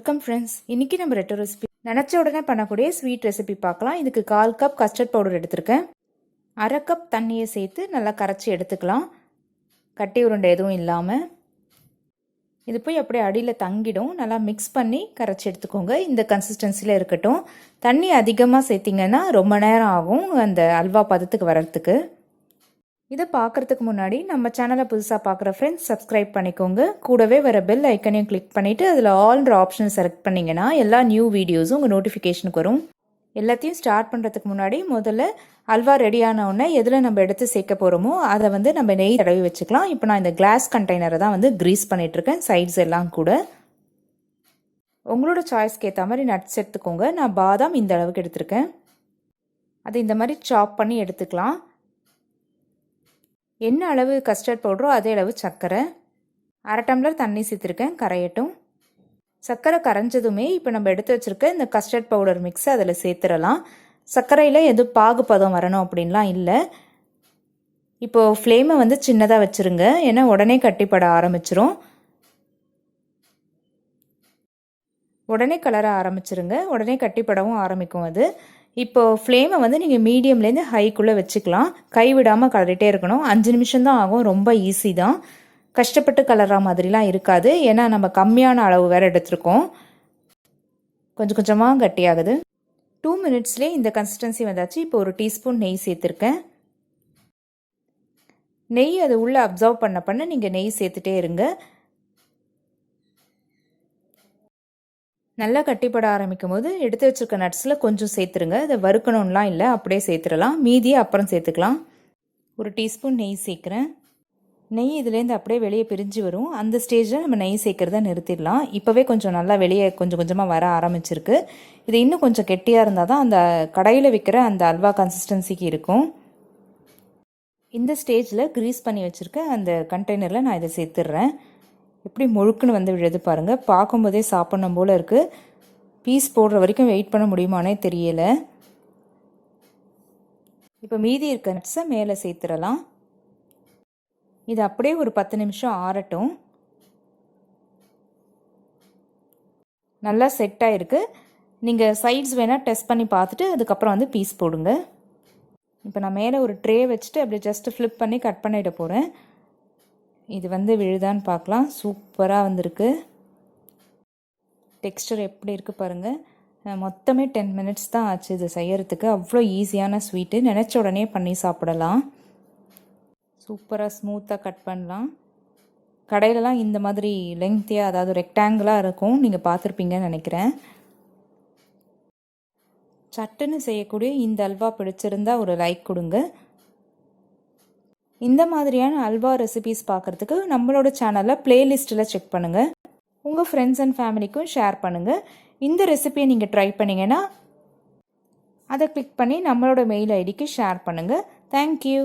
Welcome friends. இன்றைக்கி நம்ம ரெட்டோ recipe நினச்ச உடனே பண்ணக்கூடிய ஸ்வீட் ரெசிபி பார்க்கலாம். இதுக்கு 1/4 கப் கஸ்டர்ட் பவுடர் எடுத்திருக்கேன். 1/2 கப் தண்ணியை சேர்த்து நல்லா கரைச்சி எடுத்துக்கலாம், கட்டி உருண்டை எதுவும் இல்லாமல். இது போய் அப்படியே அடியில் தங்கிடும். நல்லா மிக்ஸ் பண்ணி கரைச்சி எடுத்துக்கோங்க. இந்த கன்சிஸ்டன்சியில் இருக்கட்டும். தண்ணி அதிகமாக சேர்த்திங்கன்னா ரொம்ப நேரம் ஆகும் அந்த அல்வா பதத்துக்கு வர்றதுக்கு. இதை பார்க்குறதுக்கு முன்னாடி நம்ம சேனலை புதுசாக பார்க்குற ஃப்ரெண்ட்ஸ் சப்ஸ்கிரைப் பண்ணிக்கோங்க. கூடவே வர பெல் ஐக்கனையும் கிளிக் பண்ணிவிட்டு அதில் ஆல்ன்ற ஆப்ஷன் செலக்ட் பண்ணிங்கன்னா எல்லா நியூ வீடியோஸும் உங்கள் நோட்டிஃபிகேஷனுக்கு வரும். எல்லாத்தையும் ஸ்டார்ட் பண்ணுறதுக்கு முன்னாடி முதல்ல அல்வா ரெடி ஆனவுடனே எதில் நம்ம எடுத்து சேர்க்க போகிறோமோ அதை நம்ம நெய் தடவி வச்சுக்கலாம். இப்போ நான் இந்த கிளாஸ் கண்டெய்னரை தான் க்ரீஸ் பண்ணிகிட்ருக்கேன், சைட்ஸ் எல்லாம் கூட. உங்களோட சாய்ஸ்க்கு ஏற்ற மாதிரி நட்ஸ் எடுத்துக்கோங்க. நான் பாதாம் இந்த அளவுக்கு எடுத்திருக்கேன். அதை இந்த மாதிரி சாப் பண்ணி எடுத்துக்கலாம். என்ன அளவு கஸ்டர்ட் பவுடரோ அதே அளவு சர்க்கரை, 1/2 டம்ளர் தண்ணி சேர்த்துருக்கேன், கரையட்டும். சர்க்கரை கரைஞ்சதுமே இப்போ நம்ம எடுத்து வச்சுருக்க இந்த கஸ்டர்ட் பவுடர் மிக்ஸை அதில் சேர்த்துடலாம். சர்க்கரையில் எதுவும் பாகுபதம் வரணும் அப்படின்லாம் இல்லை. இப்போது ஃப்ளேமை சின்னதாக வச்சுருங்க, ஏன்னா உடனே கட்டிப்பட ஆரம்பிச்சிரும். உடனே கலர ஆரம்பிச்சிருங்க, உடனே கட்டிப்படவும் ஆரம்பிக்கும் அது. இப்போது ஃப்ளேமை நீங்கள் மீடியம்லேருந்து ஹைக்குள்ளே வச்சுக்கலாம். கைவிடாமல் கலரிட்டே இருக்கணும். 5 நிமிஷம் தான் ஆகும், ரொம்ப ஈஸி தான். கஷ்டப்பட்டு கலரா மாதிரிலாம் இருக்காது, ஏன்னா நம்ம கம்மியான அளவு வேறு எடுத்துருக்கோம். கொஞ்சம் கொஞ்சமாக கட்டியாகுது. 2 மினிட்ஸ்லேயே இந்த கன்சிஸ்டன்சி வந்தாச்சு. இப்போ 1 டீஸ்பூன் நெய் சேர்த்துருக்கேன். நெய் அது உள்ளே அப்சர்வ் பண்ண நீங்கள் நெய் சேர்த்துட்டே இருங்க. நல்லா கட்டிப்பட ஆரம்பிக்கும் போது எடுத்து வச்சுருக்க நட்ஸில் கொஞ்சம் சேர்த்துருங்க. இதை வறுக்கணும்லாம் இல்லை, அப்படியே சேர்த்துடலாம். மீதியை அப்புறம் சேர்த்துக்கலாம். 1 டீஸ்பூன் நெய் சேர்க்குறேன். நெய் இதுலேருந்து அப்படியே வெளியே பிரிஞ்சு வரும். அந்த ஸ்டேஜில் நம்ம நெய் சேர்க்குறத நிறுத்திடலாம். இப்போவே கொஞ்சம் நல்லா வெளியே கொஞ்சம் கொஞ்சமாக வர ஆரம்பிச்சிருக்கு. இது இன்னும் கொஞ்சம் கெட்டியாக இருந்தால் தான் அந்த கடையில் விற்கிற அந்த அல்வா கன்சிஸ்டன்சிக்கு இருக்கும். இந்த ஸ்டேஜில் க்ரீஸ் பண்ணி வச்சுருக்க அந்த கண்டெய்னரில் நான் இதை சேர்த்துடுறேன். எப்படி முழுக்குன்னு விழுது பாருங்கள். பார்க்கும்போதே சாப்பிடணும் போல் இருக்குது. பீஸ் போடுற வரைக்கும் வெயிட் பண்ண முடியுமானே தெரியலை. இப்போ மீதி இருக்க நட்ஸை மேலே சேர்த்துடலாம். இது அப்படியே ஒரு 10 நிமிஷம் ஆறட்டும். நல்லா செட் ஆகிருக்கு. நீங்கள் சைட்ஸ் வேணால் டெஸ்ட் பண்ணி பார்த்துட்டு அதுக்கப்புறம் பீஸ் போடுங்க. இப்போ நான் மேலே ஒரு ட்ரே வச்சுட்டு அப்படியே ஜஸ்ட்டு ஃப்ளிப் பண்ணி கட் பண்ணிட போகிறேன். இது விழுதான்னு பார்க்கலாம். சூப்பராக வந்திருக்கு. டெக்ஸ்டர் எப்படி இருக்குது பாருங்கள். மொத்தமே 10 மினிட்ஸ் தான் ஆச்சு இது செய்யறதுக்கு. அவ்வளோ ஈஸியான ஸ்வீட்டு, நினச்ச உடனே பண்ணி சாப்பிடலாம். சூப்பராக ஸ்மூத்தாக கட் பண்ணலாம். கடையிலலாம் இந்த மாதிரி லெங்க்த்தியாக, அதாவது ரெக்டாங்கிளாக இருக்கும், நீங்கள் பார்த்துருப்பீங்கன்னு நினைக்கிறேன். சட்டுன்னு செய்யக்கூடிய இந்த அல்வா பிடிச்சிருந்தா ஒரு லைக் கொடுங்க. இந்த மாதிரியான அல்வா ரெசிபீஸ் பார்க்குறதுக்கு நம்மளோட சேனலில் ப்ளேலிஸ்ட்டில் செக் பண்ணுங்கள். உங்கள் ஃப்ரெண்ட்ஸ் அண்ட் ஃபேமிலிக்கும் ஷேர் பண்ணுங்கள். இந்த ரெசிபியை நீங்கள் ட்ரை பண்ணிங்கன்னா அதை கிளிக் பண்ணி நம்மளோட மெயில் ஐடிக்கு ஷேர் பண்ணுங்கள். தேங்க்யூ.